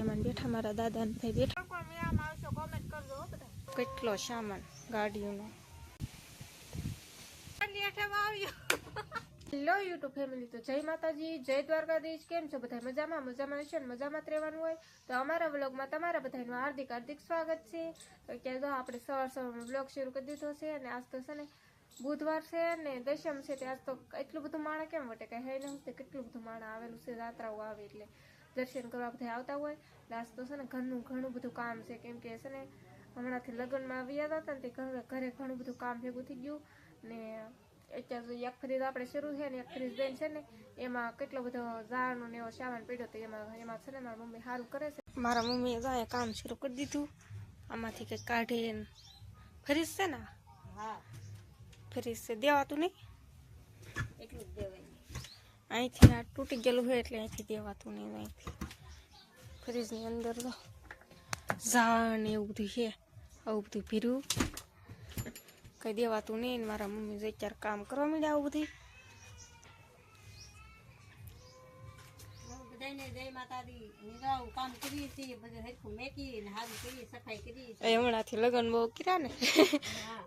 મહેમાન બેઠા, મારા દાદા ને ભાઈ બેઠા. કેટલો સામાન ગાડીઓનો. હેલો યુટ્યુબ ફેમિલી, તો જય માતાજી, જય દ્વારકાધીશ. કેમ છો બધા? મજામાં? મજામાં છે ને મજામાં જ રહેવાનું હોય. તો અમારા વ્લોગમાં તમારા બધાનું હાર્દિક હાર્દિક સ્વાગત છે. તો અત્યારે તો આપણે સવારમાં વ્લોગ શરૂ કરી દીધો છે અને આજ તો છે ને બુધવાર છે ને દશમ છે. આજ તો એટલું બધું માણા કેમ વટે કઈ હે નહોતું, કેટલું બધું માણા આવેલું છે. યાત્રાઓ આવે એટલે દર્શન કરવા બધા આવતા હોય. આજ તો છે ને ઘણું બધું કામ છે, કેમ કે છે ને હમણાંથી લગ્નમાં આવ્યા હતા ને તે ઘરે ઘણું બધું કામ ભેગું થઈ ગયું ને અત્યારે એક ફ્રીજ આપણે શરૂ છે ને એક ફ્રીજ બેન છે ને એમાં કેટલો બધો ઝાડનો ને એવો સામાન પડ્યો હતો. એમાં છે ને મારા મમ્મી સારું કરે છે. મારા મમ્મીએ જાય કામ શરૂ કરી દીધું. આમાંથી કંઈક કાઢીને ફ્રીજ છે ને, હા ફ્રીજ છે, દેવાતું નહીં એટલું જ દેવાય. અહીંથી આ તૂટી ગયેલું હોય એટલે અહીંથી દેવાતું નહીં. અહીંથી ફ્રીજની અંદર તો ઝાડ ને એવું બધું છે, આવું બધું ભીરું કઈ દેવાતું નહીં. મારા મમ્મી અત્યારે કામ કરવા માંડ્યા આવું બધું. હમણાંથી લગ્ન બહુ કર્યા ને,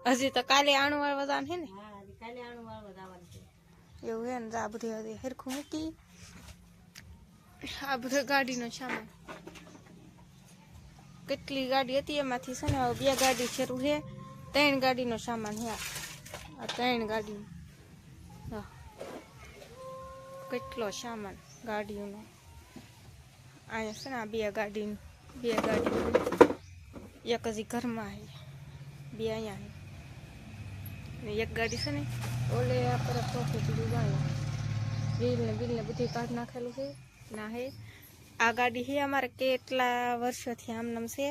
હજી તો કાલે આણું વાળવા જવાનું છે ને, એવું હે ને. આ બધું હરખું મૂકી, આ બધું ગાડીનો સામાન. કેટલી ગાડી હતી એમાંથી છે ને 2 ગાડી શરૂ છે, 3 ગાડીનો સામાન છે. આ 3 ગાડી, કેટલો સામાન ગાડીઓનો. અહીંયા છે ને 2 ગાડી, એક હજી ઘરમાં છે, 2 અહીંયા છે ને 1 ગાડી છે ને ઓલે આપણે પ્રોફિટ જાય બિલ ને બધું કાઢ નાખેલું છે ના હે. આ ગાડી છે અમારે કેટલા વર્ષોથી આમનામ છે,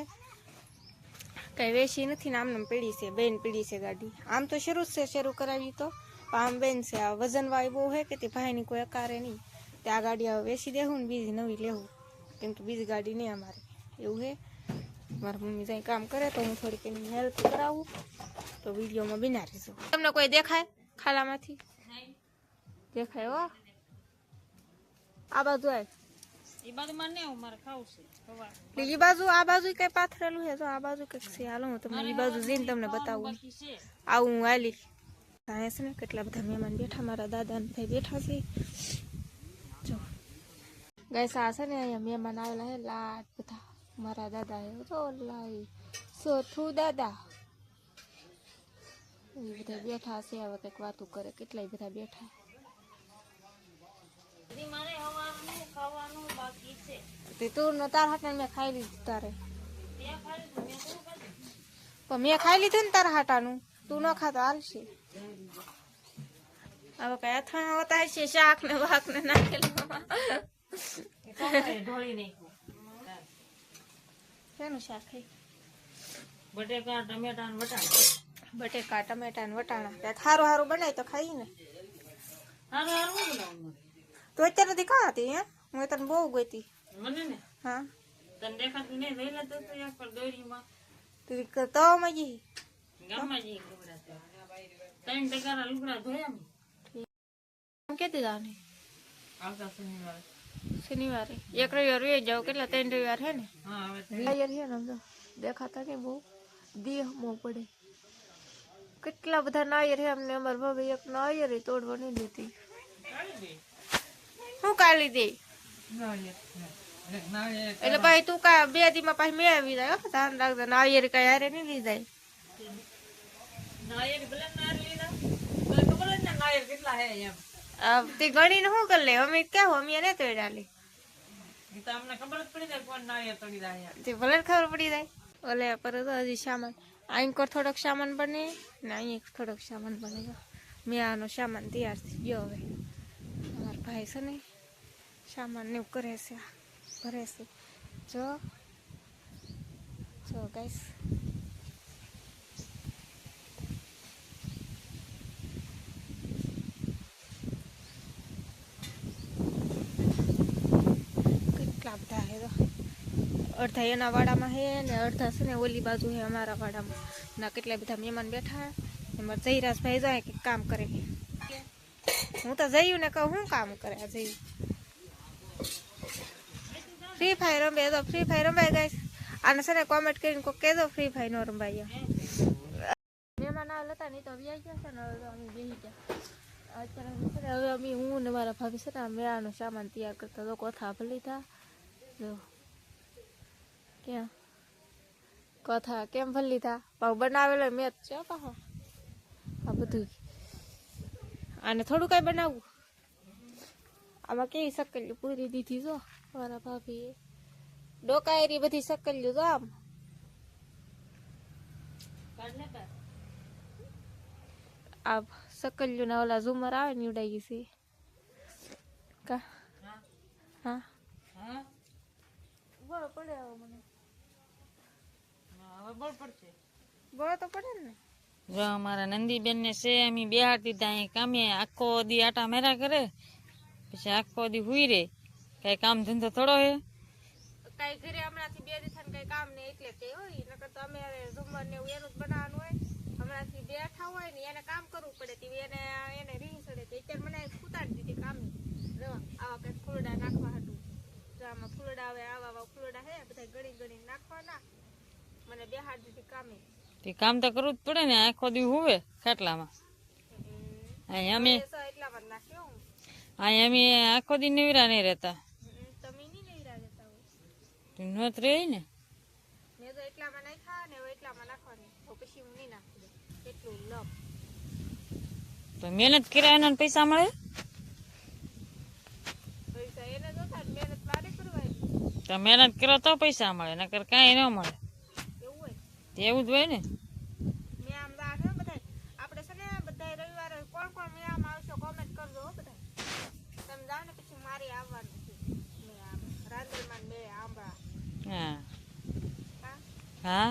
કઈ વેચી નથી ને આમનામ પીડી છે. બેન પીડી છે ગાડી. આમ તો શરૂ જ છે, શરૂ કરાવી તો આમ બેન છે. આ વજનવાળી બહુ છે કે તે ભાઈની કોઈ અકારે નહીં. તે આ ગાડી હવે વેચી દેવું ને બીજી નવી લેવું, કેમ કે બીજી ગાડી નહીં અમારે. એવું છે. મારા મમ્મી જાય કામ કરે તો હું થોડીક એની હેલ્પ કરાવું, તો વિડીયોમાં બનાવીશું. તમને કોઈ દેખાય ખાલામાંથી? દેખાય હો. આ બાજુ આય, એ બાજુ માં ને મારે ખાવું છે. એ બાજુ, આ બાજુ કઈ પાથરેલું છે તો આ બાજુ કઈક છે. હાલો હું તમને એ બાજુ જઈને તમને બતાવું. આવું હું હાલી. અહીંયા છે ને કેટલા બધા મહેમાન બેઠા, મારા દાદા ને ભાઈ બેઠા છે. જો ગાઈસ, આ છે ને અહીંયા મહેમાન આવેલા છે લાટ બધા. મારા દાદા હે તો લાઈ સોથું દાદા એ બધા બેઠા છે. હવે કઈક વાતું કરે. કેટલાય બધા બેઠા. તું નો તાર હાટા મેં ખાઈ લીધું તારે, પણ મેં ખાઈ લીધું ને તારા હાટાનું. તું ન ખાતો હાલશે. હવે કઈ અથાણા હોતા છે, શાક ને વાક ને નાખેલું. શેનું શાક છે? બટેકા ટમેટા ને વટાણા. બટેકા ટમેટા ને વટાણા. ત્યાં સારું સારું બનાય તો ખાઈ ને. તો અત્યારે નથી કાં હતી? હે હું તને બહુ ગઈ મને ને. હા તને દેખાતું નહીં. વેલા તો એક પર દોરીમાં તું તો મજી ગામમાં જી લુગડા ત્રણ ટકાના લુગડા ધોયા મે કેતી જાને આવતા શનિવારે એક રવિવાર વે જાવ. કેટલા 3 રવિવાર હે ને? હા હવે રવિવાર હે ને. દેખાતા નહીં બહુ દેહ મો પડે. કેટલા બધા નાયર હે અમને. અમાર ભાભી એક નાયર તોડવા નહીં દેતી. હું કાઢી દે એટલે ભાઈ તું કા 2 દી માં પાછી મેં આવી જાય. ધ્યાન રાખજો. નાયર કઈ હારે નહીં લીધાય. તે ગણીને શું કરી લે? અમે કેવું અમે ને તોડ્યા લે. તે ભલે ખબર પડી જાય. ઓલે પર તો હજી સામાન અહીં થોડોક સામાન બને ને અહીં થોડોક સામાન બને. મેં આનો સામાન તૈયાર થઈ ગયો. હવે અમારા ભાઈ છે ને સામાન ને એવું કરે છે, ભરે છે. જો ગાઈસ, કેટલા બધા હે. અડધા એના વાડામાં હે ને અડધા છે ને ઓલી બાજુ હે અમારા વાડામાં. ના કેટલા બધા મહેમાન બેઠા. એમાં જયરાજભાઈ જાય કે કામ કરે. હું તો જયું ને કહું શું કામ કરે. આ જયું ફ્રી ફાયર રમે તો ફ્રી ફાયર રમાય ગાઈસ આને છે ને કોમેન્ટ કરીને કોઈ કહેજો ફ્રી ફાયર નો રમાય મહેમાન આવેલા હતા નહીં તો વ્યાઈ ગયા છે ને હવે અમે બેસી ગયા અત્યારે છે ને હવે અમે હું ને મારા ભાભી છે ને મેળાનો સામાન તૈયાર કરતા તો કોથા ભલી થા જો ક્યાં કોથા કેમ ભલી થા પાવ બનાવેલો મેચ છે પાહો આ બધું આને થોડું કઈ બનાવવું આમાં કેવી શક્કલી પૂરી દીધી જો મારા ભાભીએ ડોકાયેરી બધી શક્કલ્યું તો આમ આ શક્કલ્યું ના ઓલા ઝુમર આવે ને ઉડાઈ છે કા હા બળ પડે આવો મને હવે બળ પડશે બળ તો પડે ને જો અમારા નંદીબેન ને છે અમે બેહાડતી ત્યાં કામે આખો દી આટા મેરા કરે પછી આખો દી હુઈ રે કઈ કામ ધંધો થોડો હે કઈ ઘરે હમણાંથી 2 દિવસ કઈ કામ નહીં એટલે કે હોય નકર તો અમે ઝુમર ને એવું એનું જ બનાવવાનું હોય હમણાંથી બેઠા હોય ને એને કામ કરવું પડે તે એને રીહ સડે તે અત્યારે મને ઉતારી દીધી કામ જો આવા કઈ ફૂલડા નાખવા હતું જો આમાં ફૂલડા આવે આવા ફૂલડા હે બધા ગણી ગણી નાખવાના મને બેહાડ દીધી કામે તે કામ તો કરવું જ પડે ને આખો દી હુવે ખાટલામાં અમે એટલામાં નાખ્યો અમે આખો દી નિવરા નહીં રહેતા તમે નહીં નિવરા રહેતા હોય તું નત રહી ને મેં તો એટલામાં નાખ્યા ને એટલામાં નાખવાની તો પછી હું નહીં નાખી દઉં એટલું લપ તો મહેનત કર્યા એના પૈસા મળે પૈસા એને જોતા મહેનત મારે કરવાની તો મહેનત કરો તો પૈસા મળે નકર કાંઈ ન મળે એવું હોય એવું જ હોય ને મેં આમ રાખ બધા આપણે છે ને બધા રવિવારે કોણ કોણ મેળામાં આવશો કોમેન્ટ કરજો હો બધા તમે જાઓ ને પછી મારે આવવાનું છે મેં રાંદલમાં મેળે આંબા હા હા હા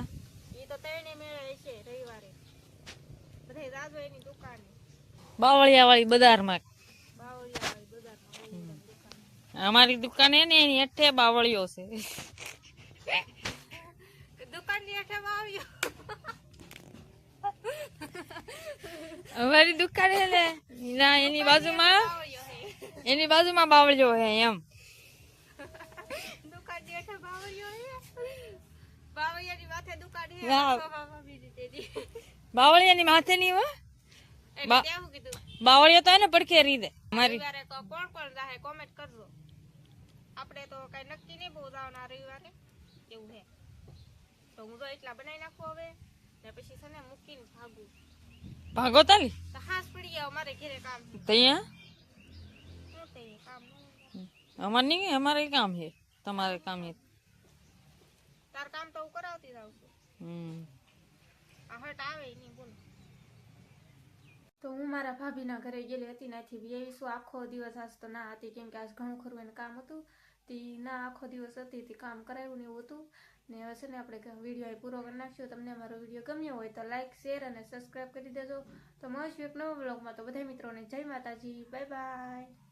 એ તો ત્રણે મેળે છે રવિવારે બધા રાજો એની દુકાને બાવળિયા વાળી બજારમાં બાવળિયા વાળી બજારમાં દુકાન અમારી દુકાન હે ને એની હેઠે બાવળિયો છે દુકાનની હેઠે આવ્યો અમારી દુકાન હે ને ના એની બાજુમાં બાવળિયો હે એમ દુકાનની હેઠે બાવળિયો હે બાવળિયાની માથે દુકાન હે બાવળિયાની માથે ની હો એટલે કેવું કીધું બાવળિયો તો હે ને પડખે રી દે અમારી રવિવારે તો કોણ કોણ જાહે કોમેન્ટ કરજો આપણે તો કઈ નક્કી નહીં બહુ જવાના રવિવારે એવું હે તો હું તો એટલા બનાવી નાખું હવે ને પછી છે ને મૂકીને ભાગું ભાગો તાલી તો હાસ પડી ગયા અમારે ઘરે કામ છે તૈયા શું તે કામ અમાર નહીં અમારે કામ છે તમારે કામ છે તાર કામ તો હું કરાવતી જાઉં છું આ હટ આવે નહીં બોલ તો હું મારા ભાભીના ઘરે ગયેલી હતી ત્યાંથી બેવીશું આખો દિવસ આજ તો ના હતી કેમ કે આજ ઘણું ખરું એને કામ હતું તે ના આખો દિવસ હતી તે કામ કરાવ્યું ને એવું હતું ને હવે છે ને આપણે વિડીયો પૂરો કરી નાખ્યો તમને અમારો વિડીયો ગમ્યો હોય તો લાઈક શેર અને સબસ્ક્રાઈબ કરી દેજો તો મળશું એક નવા બ્લોગમાં તો બધા મિત્રોને જય માતાજી બાય બાય